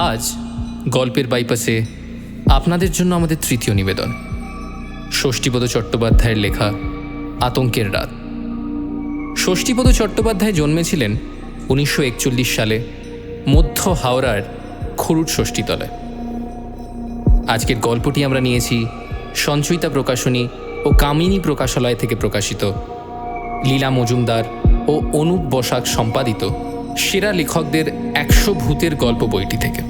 আজ গল্পের বাইপাসে আপনাদের জন্য আমাদের তৃতীয় নিবেদন, ষষ্ঠীপদ চট্টোপাধ্যায়ের লেখা আতঙ্কের রাত। ষষ্ঠীপদ চট্টোপাধ্যায় জন্মেছিলেন 1941 সালে মধ্য হাওড়ার খরুট ষষ্ঠীতলায়। আজকের গল্পটি আমরা নিয়েছি সঞ্চয়িতা প্রকাশনী ও কামিনী প্রকাশালয় থেকে প্রকাশিত লীলা মজুমদার ও অনুপ বসাক সম্পাদিত সেরা লেখকদের 100 ভূতের গল্প বইটি থেকে।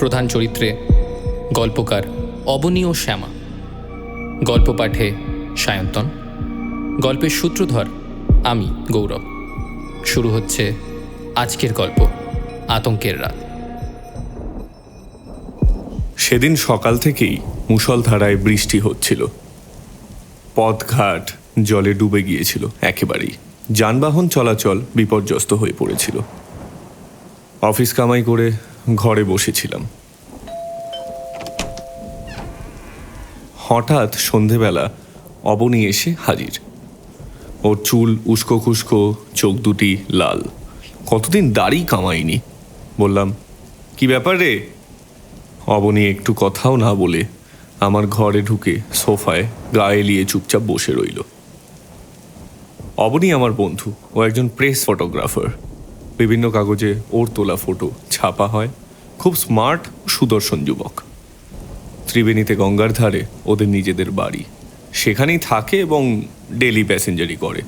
প্রধান চরিত্রে গল্পকার অবনী ও শ্যামা, গল্প পাঠে সায়ন্তন, গল্পের সূত্রধর আমি গৌরব। শুরু হচ্ছে আজকের গল্প আতঙ্কের রাত। সেদিন সকাল থেকেই মুষলধারায় বৃষ্টি হচ্ছিল। পথঘাট জলে ডুবে গিয়েছিল একেবারেই। যানবাহন চলাচল বিপর্যস্ত হয়ে পড়েছিল। অফিস কামাই করে ঘরে বসেছিলাম। হঠাৎ সন্ধেবেলা অবনী এসে হাজির। ওর চুল উস্কো খুস্কো, চোখ দুটি লাল। কতদিন দাড়ি কামাইনি। বললাম, কি ব্যাপার রে? অবনী একটু কথাও না বলে আমার ঘরে ঢুকে সোফায় গায়ে এলিয়ে চুপচাপ বসে রইল। অবনী আমার বন্ধু। ও একজন প্রেস ফটোগ্রাফার। বিভিন্ন কাগজে ওর তোলা ফটো ছাপা হয়। খুব স্মার্ট, সুদর্শন যুবক। ত্রিবেণীতে গঙ্গার ধারে ওদের নিজেদের বাড়ি। সেখানেই থাকে এবং ডেলি প্যাসেঞ্জারি করে।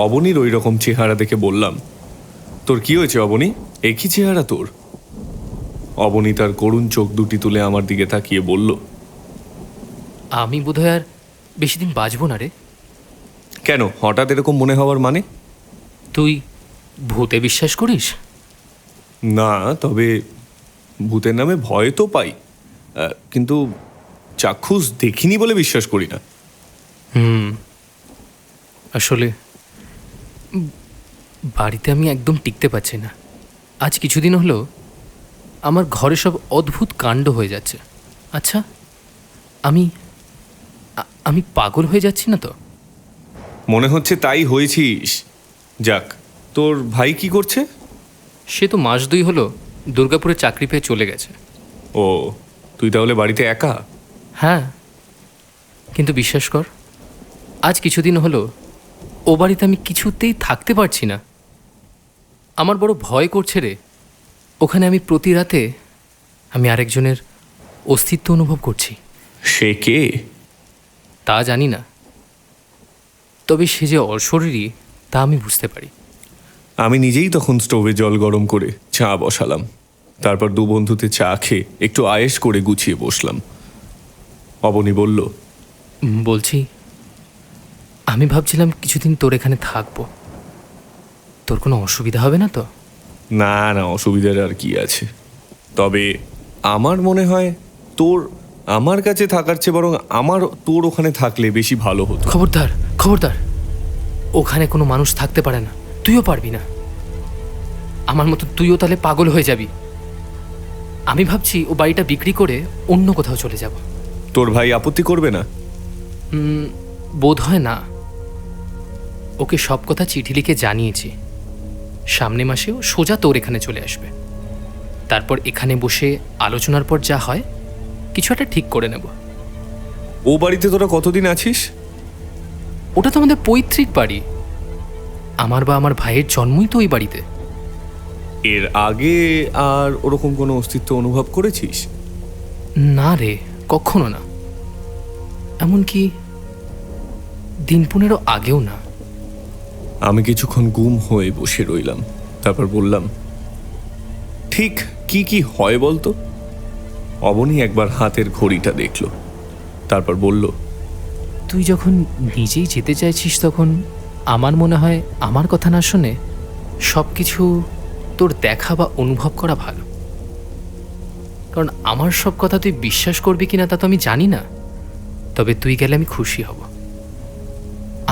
অবনীর ওই রকম চেহারা দেখে বললাম, তোর কি হয়েছে অবনী? একই চেহারা তোর। অবনী তার করুণ চোখ দুটি তুলে আমার দিকে তাকিয়ে বলল, আমি বোধহয় আর বেশি দিন বাঁচব না রে। কেন, হঠাৎ এরকম মনে হওয়ার মানে? তুই ভূতে বিশ্বাস করিস? না, তবে ভূতের নামে ভয় তো পাই, কিন্তু চাক্ষুষ দেখিনি বলে বিশ্বাস করি না। আসলে বাড়িতে আমি একদম টিকতে পারছি না। আজ কিছুদিন হলো আমার ঘরে সব অদ্ভুত কাণ্ড হয়ে যাচ্ছে। আচ্ছা, আমি আমি পাগল হয়ে যাচ্ছি না তো? মনে হচ্ছে তাই হয়েছিস। যাক, তোর ভাই কি করছে? সে তো মাস 2 হলো দুর্গাপুরে চাকরি পেয়ে চলে গেছে। ও, তুই তাহলে বাড়িতে একা? হ্যাঁ, কিন্তু বিশ্বাস কর, আজ কিছুদিন হলো ও বাড়িতে আমি কিছুতেই থাকতে পারছি না। আমার বড় ভয় করছে রে। ওখানে আমি প্রতি রাতে আমি আরেকজনের অস্তিত্ব অনুভব করছি। সে কে? তা জানি না, তবে সে যে অশরীরী তা আমি বুঝতে পারি। আমি নিজেই তখন স্টোভে জল গরম করে চা বসালাম। তারপর 2 বন্ধুতে চা খেয়ে একটু আয়েশ করে গুছিয়ে বসলাম। অবনী বলল, বলছি, আমি ভাবছিলাম কিছুদিন তোর এখানে থাকবো। তোর কোনো অসুবিধা হবে না তো? না না, অসুবিধার আর কি আছে। তবে আমার মনে হয় তোর আমার কাছে থাকার চেয়ে বরং আমার তোর ওখানে থাকলে বেশি ভালো হতো। খবরদার খবরদার, ওখানে কোনো মানুষ থাকতে পারে না। তুইও পারবি না। আমার মতো তুইও তাহলে পাগল হয়ে যাবি। আমি ভাবছি ও বাড়িটা বিক্রি করে অন্য কোথাও চলে যাব। তোর ভাই আপত্তি করবে না? বোধ হয় না। ওকে সব কথা চিঠি লিখে জানিয়েছি। সামনে মাসেও সোজা তোর এখানে চলে আসবে। তারপর এখানে বসে আলোচনার পর যা হয় কিছু একটা ঠিক করে নেব। ও বাড়িতে তোরা কতদিন আছিস? ওটা তো আমাদের পৈতৃক বাড়ি। আমার বা আমার ভাইয়ের জন্মই তো ওই বাড়িতে। এর আগে আর ওরকম কোনো অস্তিত্ব অনুভব করেছিস? না রে, কখনো না। এমনকি দিন 15 আগেও না। আমি কিছুক্ষণ গুম হয়ে বসে রইলাম। তারপর বললাম, ঠিক কি কি হয় বলতো? অবনী একবার হাতের ঘড়িটা দেখল। তারপর বলল, তুই যখন নিজেই যেতে চাইছিস তখন আমার মনে হয় আমার কথা না শুনে সব কিছু তোর দেখা বা অনুভব করা ভালো। কারণ আমার সব কথা তুই বিশ্বাস করবি কিনা তা তো আমি জানি না। তবে তুই গেলে আমি খুশি হব।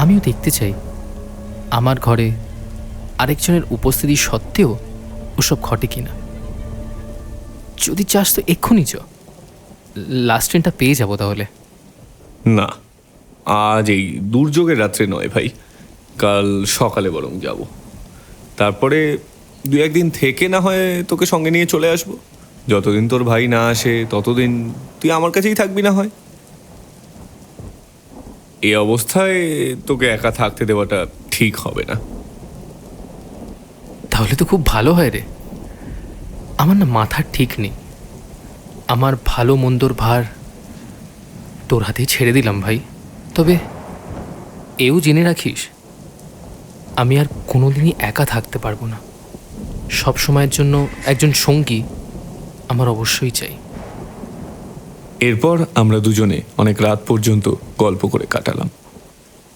আমিও দেখতে চাই আমার ঘরে আরেকজনের উপস্থিতি সত্ত্বেও ওসব ঘটে কিনা। যদি চাস তো এক্ষুনি চ, লাস্ট ট্রেনটা পেয়ে যাবো তাহলে। না, আজ এই দুর্যোগের রাত্রে নয় ভাই, কাল সকালে বরং যাব। তারপরে দু একদিন থেকে না হয় তোকে সঙ্গে নিয়ে চলে আসবো। যতদিন তোর ভাই না আসে ততদিন তুই আমার কাছেই থাকবি না হয়। এই অবস্থায় তোকে একা থাকতে দেওয়াটা ঠিক হবে না। তাহলে তো খুব ভালো হয় রে। আমার না মাথার ঠিক নেই। আমার ভালো মন্দর ভার তোর হাতেই ছেড়ে দিলাম ভাই। তবে এও জেনে রাখিস, আমি আর কোনোদিনই একা থাকতে পারবো না। সব সময়ের জন্য একজন সঙ্গী আমার অবশ্যই চাই। এরপর আমরা দুজনে অনেক রাত পর্যন্ত গল্প করে কাটালাম।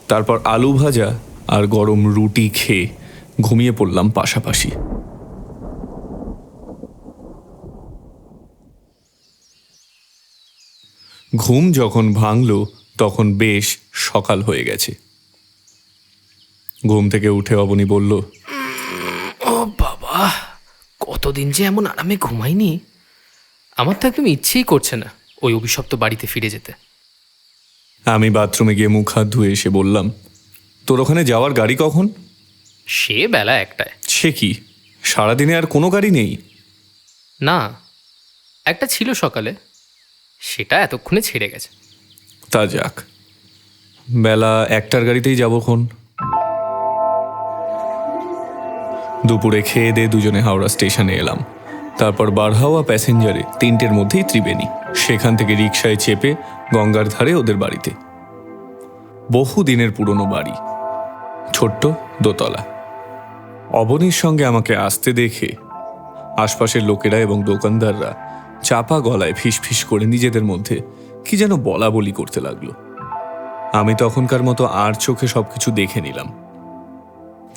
তারপর আলু ভাজা আর গরম রুটি খেয়ে ঘুমিয়ে পড়লাম পাশাপাশি। ঘুম যখন ভাঙল তখন বেশ সকাল হয়ে গেছে। ঘুম থেকে উঠে অবনী বলল, ও বাবা, কতদিন যে এমন আরামে ঘুমাইনি। আমার তো একদম ইচ্ছেই করছে না ওই অভিশপ্ত বাড়িতে ফিরে যেতে। আমি বাথরুমে গিয়ে মুখ হাত ধুয়ে এসে বললাম, তোর ওখানে যাওয়ার গাড়ি কখন? সে বেলা একটায়। সে কি, সারাদিনে আর কোনো গাড়ি নেই? না, একটা ছিল সকালে, সেটা এতক্ষণে ছেড়ে গেছে। তা যাক, বেলা একটার গাড়িতেই যাবো খন। দুপুরে খেয়ে দিয়ে দুজনে হাওড়া স্টেশনে এলাম। তারপর বারহাওয়া প্যাসেঞ্জারে 3টের মধ্যেই ত্রিবেণী। সেখান থেকে রিকশায় চেপে গঙ্গার ধারে ওদের বাড়িতে। বহু দিনের পুরনো বাড়ি, ছোট্ট দোতলা। অবনীর সঙ্গে আমাকে আসতে দেখে আশপাশের লোকেরা এবং দোকানদাররা চাপা গলায় ফিসফিস করে নিজেদের মধ্যে কি যেন বলা বলি করতে লাগলো। আমি তখনকার মতো আর চোখে সবকিছু দেখে নিলাম।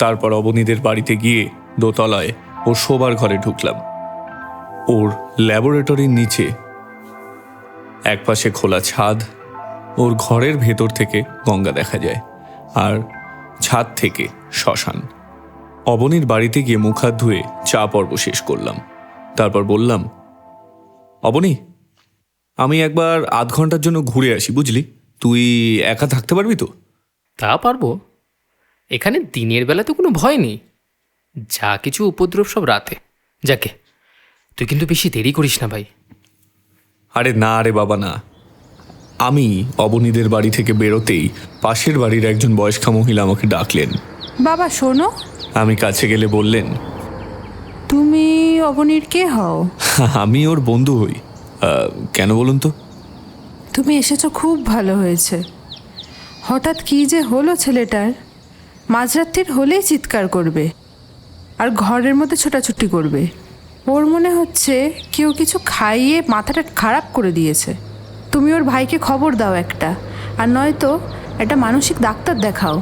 তারপর অবনীদের বাড়িতে গিয়ে দোতলায় ওর শোবার ঘরে ঢুকলাম। ওর ল্যাবরেটরির নিচে একপাশে খোলা ছাদ, ওর ঘরের ভেতর থেকে গঙ্গা দেখা যায়, আর ছাদ থেকে শ্মশান। অবনীর বাড়িতে গিয়ে মুখ হাত ধুয়ে চা পর্ব শেষ করলাম। তারপর বললাম, অবনী, আমি একবার আধ ঘন্টার জন্য ঘুরে আসি, বুঝলি? তুই একা থাকতে পারবি তো? তা পারবো। এখানে দিনের বেলা তো কোনো ভয় নেই, যা কিছু উপদ্রব সব রাতে। যাকে, তুই কিন্তু বেশি দেরি করিস না ভাই। আরে না রে বাবা না। আমি অবনীদের বাড়ি থেকে বেরোতেই পাশের বাড়ির একজন বয়স্কা মহিলা আমাকে ডাকলেন। বাবা শোনো। আমি কাছে গেলে বললেন, তুমি অবনীর কে হও? আমি ওর বন্ধু হই। কেন বলুন তো? তুমি এসেছো, খুব ভালো হয়েছে। হঠাৎ কি যে হলো ছেলেটার, মাঝরাত্রির হলেই চিৎকার করবে আর ঘরের মধ্যে ছোটাছুটি করবে। ওর মনে হচ্ছে কেউ কিছু খাইয়ে মাথাটা খারাপ করে দিয়েছে। তুমি ওর ভাইকে খবর দাও একটা, আর নয়তো একটা মানসিক ডাক্তার দেখাও।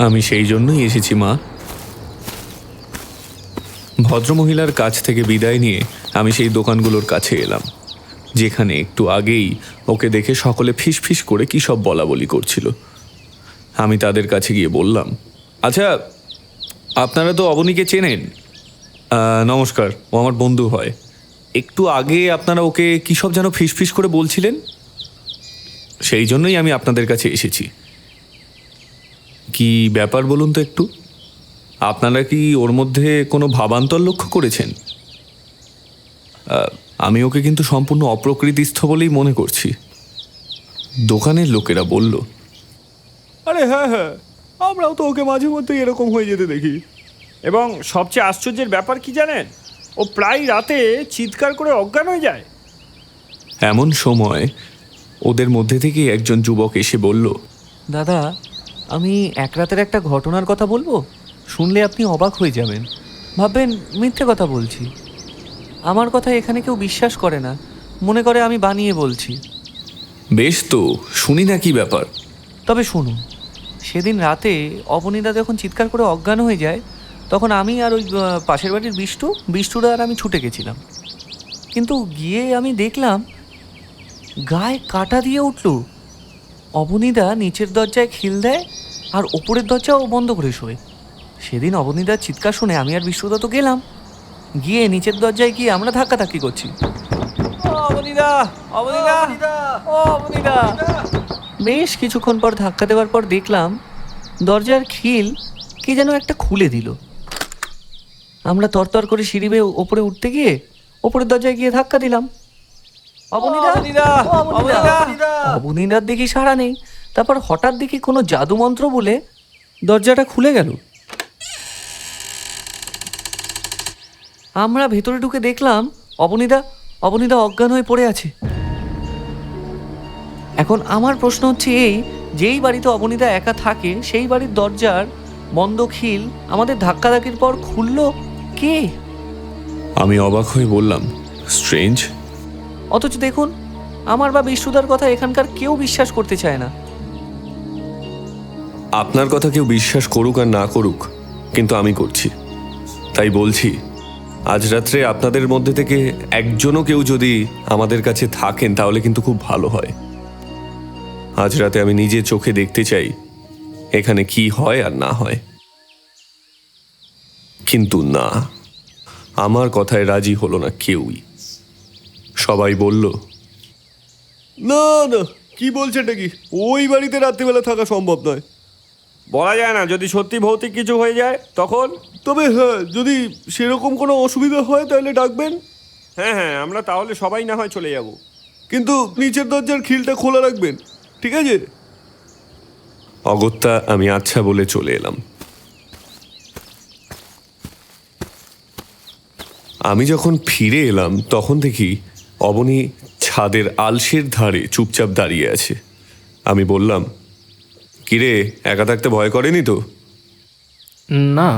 আমি সেই জন্যই এসেছি মা। ভদ্রমহিলার কাছ থেকে বিদায় নিয়ে আমি সেই দোকানগুলোর কাছে এলাম, যেখানে একটু আগেই ওকে দেখে সকলে ফিসফিস করে কী সব বলা বলি করছিল। আমি তাদের কাছে গিয়ে বললাম, আচ্ছা, আপনারা তো অবনীকে চেনেন? নমস্কার, ও আমার বন্ধু হয়। একটু আগে আপনারা ওকে কী সব যেন ফিসফিস করে বলছিলেন, সেই জন্যই আমি আপনাদের কাছে এসেছি। কি ব্যাপার বলুন তো একটু? আপনারা কি ওর মধ্যে কোনো ভাবান্তর লক্ষ্য করেছেন? আমি ওকে কিন্তু সম্পূর্ণ অপ্রকৃতিস্থ বলেই মনে করছি। দোকানের লোকেরা বলল, আরে হ্যাঁ হ্যাঁ, আমরাও তো ওকে মাঝে মধ্যে এরকম হয়ে যেতে দেখি। এবং সবচেয়ে আশ্চর্যের ব্যাপার কি জানেন, ও প্রায় রাতে চিৎকার করে অজ্ঞান হয়ে যায়। এমন সময় ওদের মধ্যে থেকে একজন যুবক এসে বলল, দাদা, আমি এক রাতের একটা ঘটনার কথা বলবো, শুনলে আপনি অবাক হয়ে যাবেন, ভাববেন মিথ্যে কথা বলছি। আমার কথা এখানে কেউ বিশ্বাস করে না, মনে করে আমি বানিয়ে বলছি। বেশ তো, শুনি না কি ব্যাপার। তবে শুনুন, সেদিন রাতে অবনীদা যখন চিৎকার করে অজ্ঞান হয়ে যায়, তখন আমি আর ওই পাশের বাড়ির বিষ্টুরা আর আমি ছুটে গেছিলাম। কিন্তু গিয়ে আমি দেখলাম গায়ে কাটা দিয়ে উঠল। অবনীদা নিচের দরজায় খিল দেয় আর ওপরের দরজাও বন্ধ করে শোয়। সেদিন অবনীদার চিৎকার শুনে আমি আর বিষ্টুদা তো গেলাম, গিয়ে নিচের দরজায় গিয়ে আমরা ধাক্কাধাক্কি করছি, অবনীদা অবনীদা ও অবনীদা। বেশ কিছুক্ষণ পর ধাক্কা দেওয়ার পর দেখলাম দরজার খিল কি যেন একটা খুলে দিল। আমরা তরতর করে সিঁড়ি বেয়ে ওপরে উঠতে গিয়ে ওপরের দরজায় গিয়ে ধাক্কা দিলাম। অবনীদার দেখি সাড়া নেই। তারপর হঠাৎ দেখি কোনো জাদু মন্ত্র বলে দরজাটা খুলে গেল। আমরা ভেতরে ঢুকে দেখলাম অবনীদা অজ্ঞান হয়ে পড়ে আছে। এখন আমার প্রশ্ন হচ্ছে এই, যেই বাড়িতে অবনীদা একা থাকে সেই বাড়ির দরজার বন্ধ খিল আমাদের ধাক্কাধাক্কির পর খুললো কে? আমি অবাক হয়ে বললাম, স্ট্রেঞ্জ। অথচ দেখুন, আমার বা বিষ্ণুদার কথা এখানকার কেউ বিশ্বাস করতে চায় না। আপনার কথা কেউ বিশ্বাস করুক আর না করুক, কিন্তু আমি করছি। তাই বলছি, আজ রাত্রে আপনাদের মধ্যে থেকে একজনও কেউ যদি আমাদের কাছে থাকেন তাহলে কিন্তু খুব ভালো হয়। আজ রাতে আমি নিজে চোখে দেখতে চাই এখানে কি হয় আর না হয়। কিন্তু না, আমার কথায় রাজি হলো না কেউই। সবাই বলল, না না, কি বলছেন নাকি? ওই বাড়িতে রাত্রিবেলা থাকা সম্ভব নয়। বলা যায় না, যদি সত্যি ভৌতিক কিছু হয়ে যায় তখন। তবে হ্যাঁ, যদি সেরকম কোনো অসুবিধা হয় তাহলে ডাকবেন। হ্যাঁ হ্যাঁ, আমরা তাহলে সবাই না হয় চলে যাব। কিন্তু নিচের দরজার খিলটা খোলা রাখবেন, ঠিক আছে? অগত্যা আমি আচ্ছা বলে চলে এলাম। আমি যখন ফিরে এলাম তখন দেখি অবনী ছাদের আলসের ধারে চুপচাপ দাঁড়িয়ে আছে। আমি বললাম, কিরে, একা থাকতে ভয় করেনি তো? না,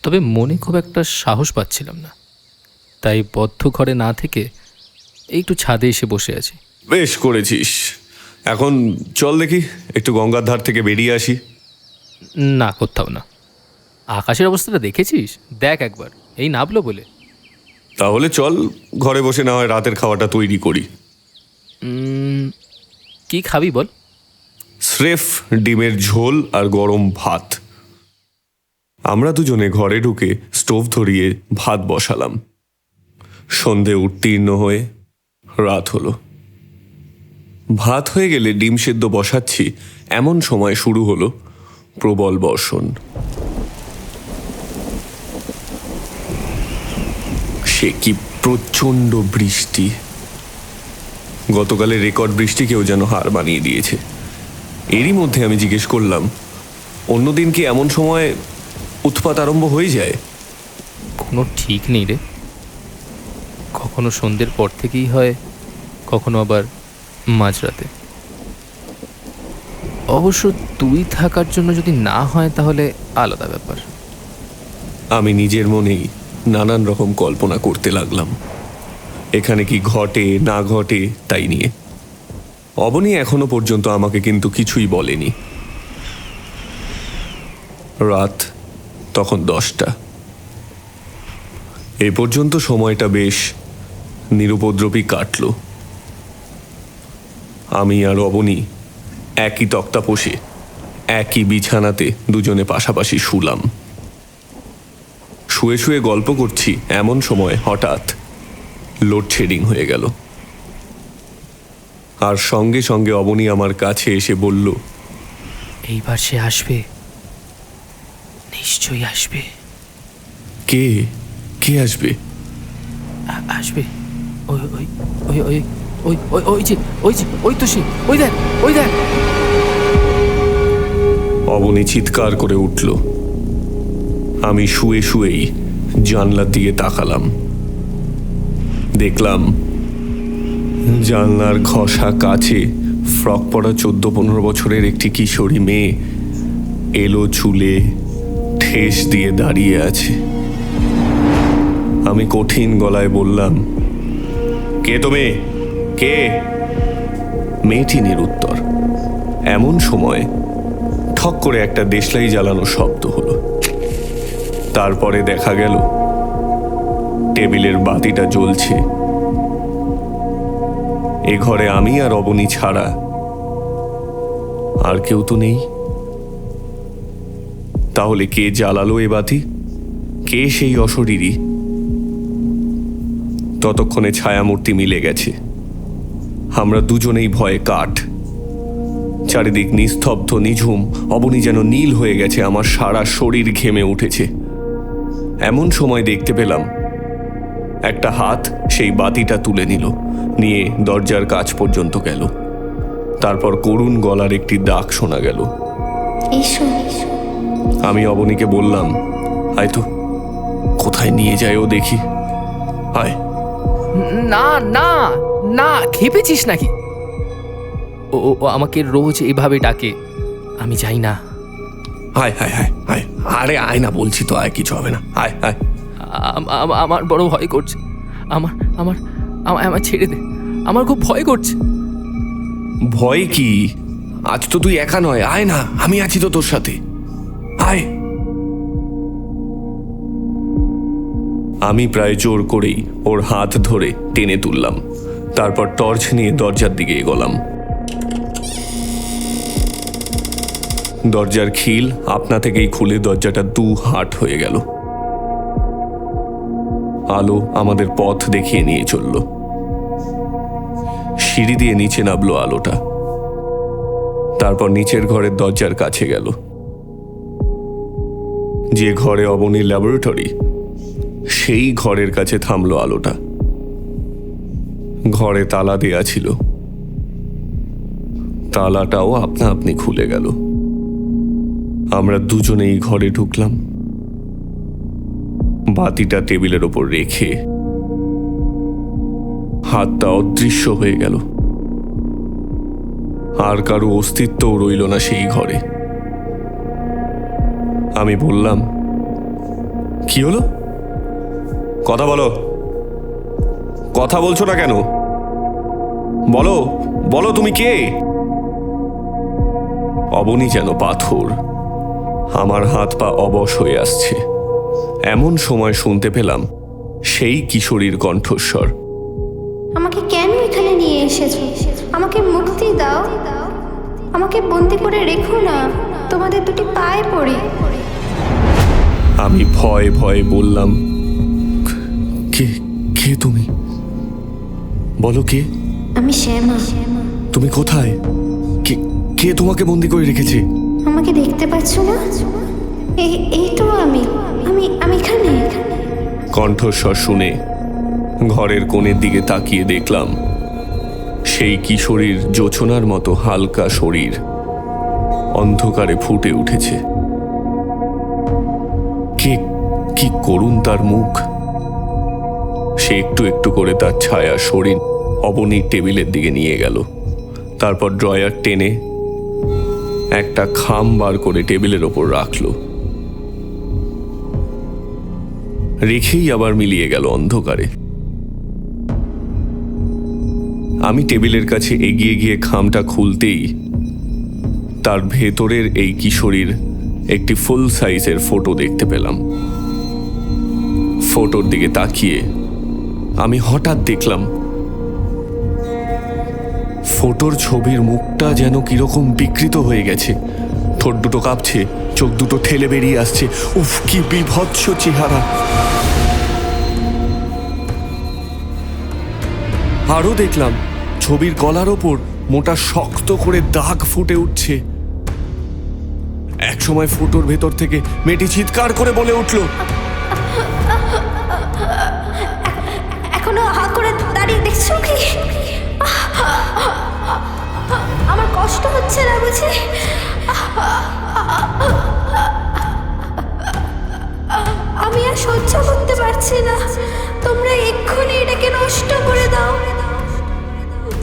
তবে মনে খুব একটা সাহস পাচ্ছিলাম না, তাই বদ্ধ ঘরে না থেকে একটু ছাদে এসে বসে আছি। বেশ করেছিস। এখন চল দেখি, একটু গঙ্গার ধার থেকে বেরিয়ে আসি। না, কোথাও না। আকাশের অবস্থাটা দেখেছিস? দেখ একবার, এই নামলো বলে। তাহলে চল, ঘরে বসে না হয় রাতের খাওয়াটা তৈরি করি। কি খাবি বল? স্রেফ ডিমের ঝোল আর গরম ভাত। আমরা দুজনে ঘরে ঢুকে স্টোভ ধরিয়ে ভাত বসালাম। সন্ধে উত্তীর্ণ হয়ে রাত হলো। ভাত হয়ে গেলে ডিম সেদ্ধ বসাচ্ছি, এমন সময় শুরু হলো প্রবল বর্ষণ। সে কি প্রচণ্ড বৃষ্টি! গতকালের রেকর্ড বৃষ্টিকেও যেন হার মানিয়ে দিয়েছে। এরই মধ্যে আমি জিজ্ঞেস করলাম, অন্যদিন কি এমন সময় উৎপাত আরম্ভ হয়ে যায়? কোনো ঠিক নেই রে। কখনো সন্ধ্যের পর থেকেই হয়, কখনো আবার মাঝরাতে। অবশ্য তুই থাকার জন্য যদি না হয় তাহলে আলাদা ব্যাপার। আমি নিজের মনেই নানান রকম কল্পনা করতে লাগলাম, এখানে কি ঘটে না ঘটে তাই নিয়ে। অবনী এখনো পর্যন্ত আমাকে কিন্তু কিছুই বলেনি। রাত তখন 10টা। এ পর্যন্ত সময়টা বেশ নিরুপদ্রবী কাটল। আমি আর অবনী একই তক্তাপোষে একই বিছানাতে দুজনে পাশাপাশি শুলাম। শুয়ে শুয়ে গল্প করছি, এমন সময় হঠাৎ লোডশেডিং হয়ে গেল। আর সঙ্গে সঙ্গে অবনী আমার কাছে এসে বলল, এইবার সে আসবে, নিশ্চয়ই আসবে। কে কে আসবে? আসবে ওই ওই ওই ওই ওই ওই ওই যে ওই যে ওই তো সে, ওই দেখ, ওই দেখ। অবনী চিৎকার করে উঠল। আমি শুয়ে শুয়েই জানলার দিকে তাকালাম। দেখলাম জানলার ঘষা কাছে ফ্রক পরা 14-15 বছরের একটি কিশোরী মেয়ে এলো চুলে ঠেস দিয়ে দাঁড়িয়ে আছে। আমি কঠিন গলায় বললাম, কে তুমি? কে? মেয়েটি নিরুত্তর। এমন সময় ঠক করে একটা দেশলাই জ্বালানো শব্দ হলো। তারপরে দেখা গেল টেবিলের বাতিটা জ্বলছে। এ ঘরে আমি আর অবনী ছাড়া আর কেউ তো নেই। তাহলে কে জ্বালালো এ বাতি? কে সেই অশরীরী? ততক্ষণে ছায়ামূর্তি মিলে গেছে। আমরা দুজনেই ভয়ে কাঠ। চারিদিক নিস্তব্ধ, নিঝুম। অবনী যেন নীল হয়ে গেছে। আমার সারা শরীর ঘেমে উঠেছে। এমন সময় দেখতে পেলাম একটা হাত সেই বাতিটা তুলে নিল, নিয়ে দরজার কাছ পর্যন্ত গেল। তারপর করুণ গলার একটি ডাক শোনা গেল। এসো। আমি অবনীকে বললাম, আয় তো, কোথায় নিয়ে যায় ও দেখি, আয়। না না না, খেপেছিস নাকি? ও ও আমাকে রোজ এভাবে ডাকে, আমি যাই না। আয় আয় আয় আয়, আরে আয় না বলছি তো, আয়, কিছু হবে না, আয় আয়। আমার বড় ভয় করছে, আমার আমার আমার ছেড়ে দে, আমার খুব ভয় করছে। ভয় কি? আজ তো তুই একা নয়, আয় না, আমি আছি তো তোর সাথে, আয়। আমি প্রায় জোর করেই ওর হাত ধরে টেনে তুললাম। তারপর টর্চ নিয়ে দরজার দিকে এগোলাম। দরজার খিল আপনা থেকেই খুলে দরজাটা 2 হাত হয়ে গেল। আলো আমাদের পথ দেখিয়ে নিয়ে চলল। সিঁড়ি দিয়ে নিচে নামলো আলোটা। তারপর নিচের ঘরের দরজার কাছে গেল। যে ঘরে অবনীর ল্যাবরেটরি, সেই ঘরের কাছে থামলো আলোটা। ঘরে তালা দেয়া ছিল, তালাটাও আপনা আপনি খুলে গেল। আমরা দুজনেই ঘরে ঢুকলাম। বাতিটা টেবিলের ওপর রেখে হাতটা অদৃশ্য হয়ে গেল। আর কারো অস্তিত্বও রইল না সেই ঘরে। আমি বললাম, কি হলো? কথা বলো, কথা বলছো না কেন? বলো বলো, তুমি কে? অবনী যেন পাথর, আমার হাত পা অবশ হয়ে আসছে। এমন সময় শুনতে পেলাম সেই কিশোরীর কণ্ঠস্বর। আমাকে কেন এখানে নিয়ে এসেছো? আমাকে মুক্তি দাও, আমাকে বন্দি করে রেখো না, তোমাদের দুটি পায়ে পড়ি। আমি ভয়ে ভয়ে বললাম, কে কে তুমি? বলো কে? আমি শ্যামা। তুমি কোথায়? কে কে তোমাকে বন্দি করে রেখেছে? আমাকে দেখতে পাচ্ছ না? এই তো আমি আমি আমি এখানে। কণ্ঠস্বর শুনে ঘরের কোণের দিকে তাকিয়ে দেখলাম সেই কিশোরীর জোছনার মতো হালকা শরীর অন্ধকারে ফুটে উঠেছে। কি করুণ তার মুখ। সে একটু একটু করে তার ছায়া শরীর অবনীর টেবিলের দিকে নিয়ে গেল। তারপর ড্রয়ার টেনে একটা খাম বার করে টেবিলের ওপর রাখল, রেখেই আবার মিলিয়ে গেল অন্ধকারে। আমি টেবিলের কাছে এগিয়ে গিয়ে খামটা খুলতেই তার ভেতরের এই কিশোরীর একটি ফুল সাইজের ফটো দেখতে পেলাম। ফটোর দিকে তাকিয়ে আমি হঠাৎ দেখলাম ফটোর ছবির মুখটা যেন কিরকম বিকৃত হয়ে গেছে। ঠোঁট দুটো কাঁপছে, চোখ দুটো ঠেলে বেরিয়ে আসছে। উফ, কি বিভৎস চেহারা! আরো দেখলাম ছবির গলার ওপর মোটা শক্ত করে দাগ ফুটে উঠছে। একসময় ফটোর ভেতর থেকে মেয়েটি চিৎকার করে বলে উঠল, এখনো হা করে দাঁড়িয়ে দেখছো কি? আমার কষ্ট হচ্ছে না বুঝি? আমি আর সহ্য করতে পারছি না। তোমরা এক্ষুনি এটাকে নষ্ট করে দাও,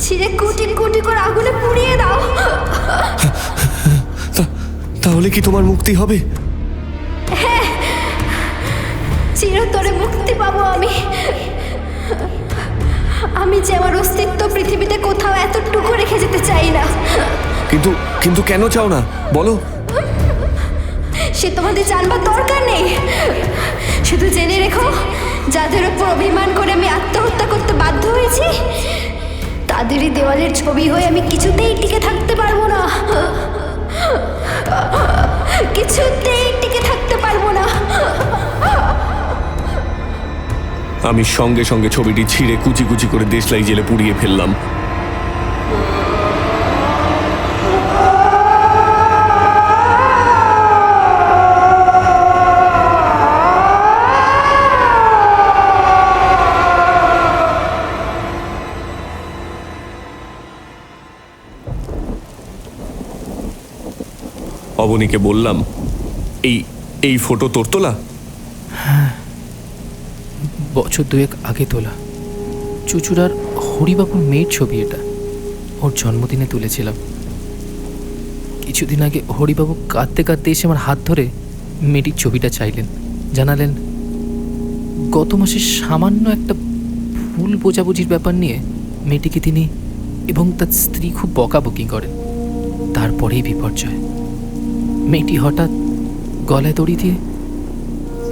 ছিঁড়ে কুটি কুটি করে আগুনে পুড়িয়ে দাও। তাহলে কি তোমার মুক্তি হবে? হ্যাঁ, চিরতরে মুক্তি পাবো আমি। আমি যে আমার অস্তিত্ব পৃথিবীতে কোথাও এতটুকু রেখে যেতে চাই না। কিন্তু কিন্তু কেন চাও না বলো? সে তোমাদের জানবার দরকার নেই। শুধু জেনে রেখো, যাদের উপর অভিমান করে আমি আত্মহত্যা করতে বাধ্য হয়েছি, তাদেরই দেওয়ালের ছবি হয়ে আমি কিছুতেই টিকে থাকতে পারবো না। কিছুতেই টিকে থাকতে পারবো না। আমি সঙ্গে সঙ্গে ছবিটি ছিঁড়ে কুচি কুচি করে দেশলাই জেলে পুড়িয়ে ফেললাম। অবনীকে বললাম, এই এই ফটো তোর তোলা? বছর দুয়েক আগে তোলা। চুচুড়ার হরিবাবুর মেয়ের ছবি এটা। ওর জন্মদিনে তুলেছিলাম। কিছুদিন আগে হরিবাবু কাঁদতে কাঁদতে এসে আমার হাত ধরে মেয়েটির ছবিটা চাইলেন। জানালেন গত মাসে সামান্য একটা ভুল বোঝাবুঝির ব্যাপার নিয়ে মেয়েটিকে তিনি এবং তার স্ত্রী খুব বকাবকি করেন। তারপরেই বিপর্যয়। মেয়েটি হঠাৎ গলায় দড়ি দিয়ে।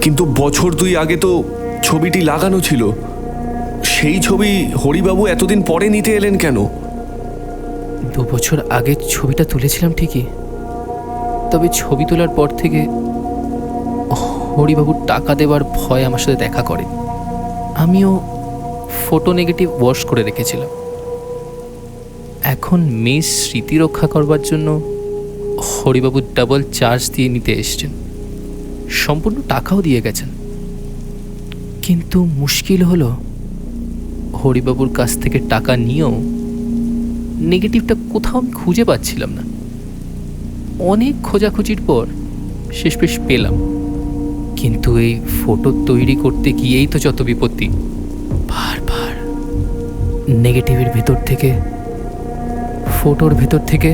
কিন্তু বছর 2 আগে তো ছবিটি লাগানো ছিল। সেই ছবি হরিবাবু এতদিন পরে নিতে এলেন কেন? 2 বছর আগে ছবিটা তুলেছিলাম ঠিকই, তবে ছবি তোলার পর থেকে হরিবাবুর টাকা দেওয়ার ভয় আমার সাথে দেখা করে। আমিও ফটো নেগেটিভ ওয়াশ করে রেখেছিলাম। এখন মেয়ের স্মৃতি রক্ষা করবার জন্য হরিবাবু ডাবল চার্জ দিয়ে নিতে এসছেন। সম্পূর্ণ টাকাও দিয়ে গেছেন। কিন্তু মুশকিল হলো, হরিবাবুর কাছ থেকে টাকা নিয়েও নেগেটিভটা কোথাও আমি খুঁজে পাচ্ছিলাম না। অনেক খোঁজাখুঁজির পর শেষমেশ পেলাম। কিন্তু এই ফটো তৈরি করতে গিয়েই তো যত বিপত্তি। বারবার নেগেটিভের ভেতর থেকে, ফটোর ভেতর থেকে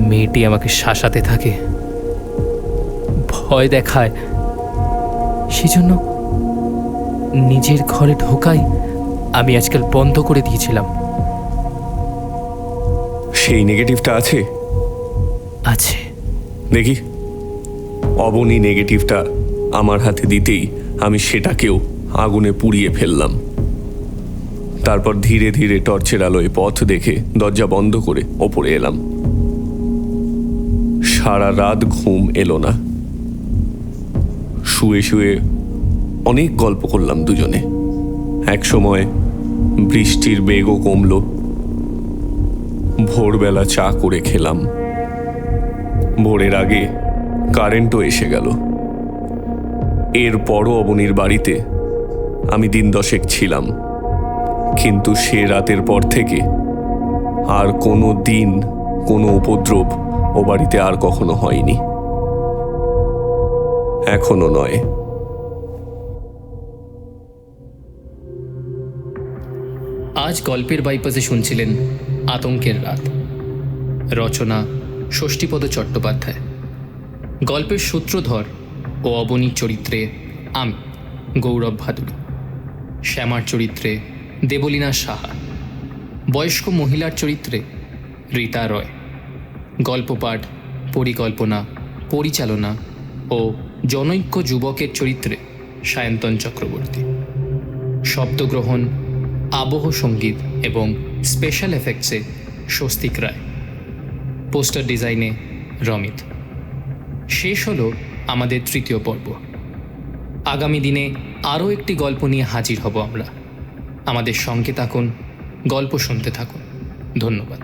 মেয়েটি আমাকে শাসাতে থাকে, ভয় দেখায়। সেজন্য নিজের ঘরে ঢোকাই আমি আজকাল বন্ধ করে দিয়েছিলাম। সেই নেগেটিভটা আছে? আছে। দেখি। অবনী নেগেটিভটা আমার হাতে দিতেই আমি সেটাকেও আগুনে পুড়িয়ে ফেললাম। তারপর ধীরে ধীরে টর্চের আলোয় পথ দেখে দরজা বন্ধ করে ওপরে এলাম। সারা রাত ঘুম এলো না। শুয়ে শুয়ে অনেক গল্প করলাম দুজনে। এক সময় বৃষ্টির বেগও কমল। ভোরবেলা চা করে খেলাম। ভোরের আগে কারেন্টও এসে গেল। এরপরও অবনীর বাড়িতে আমি 10 দশেক ছিলাম। কিন্তু সে রাতের পর থেকে আর কোনো দিন কোনো উপদ্রব ও বাড়িতে আর কখনো হয়নি, এখনো নয়। আজ গল্পের বাইপাসে শুনছিলেন আতঙ্কের রাত। রচনা ষষ্ঠীপদ চট্টোপাধ্যায়। গল্পের সূত্রধর ও অবনীর চরিত্রে আমি গৌরব ভাদুরী। শ্যামার চরিত্রে দেবলীনা সাহা। বয়স্ক মহিলার চরিত্রে রীতা রয়। গল্পপাঠ, পরিকল্পনা, পরিচালনা ও জনৈক্য যুবকের চরিত্রে সায়ন্তন চক্রবর্তী। শব্দগ্রহণ, আবহ সঙ্গীত এবং স্পেশাল এফেক্টসে স্বস্তিক রায়। পোস্টার ডিজাইনে রমিত। শেষ হলো আমাদের 3য় পর্ব। আগামী দিনে আরও একটি গল্প নিয়ে হাজির হব আমরা। আমাদের সঙ্গে থাকুন, গল্প শুনতে থাকুন। ধন্যবাদ।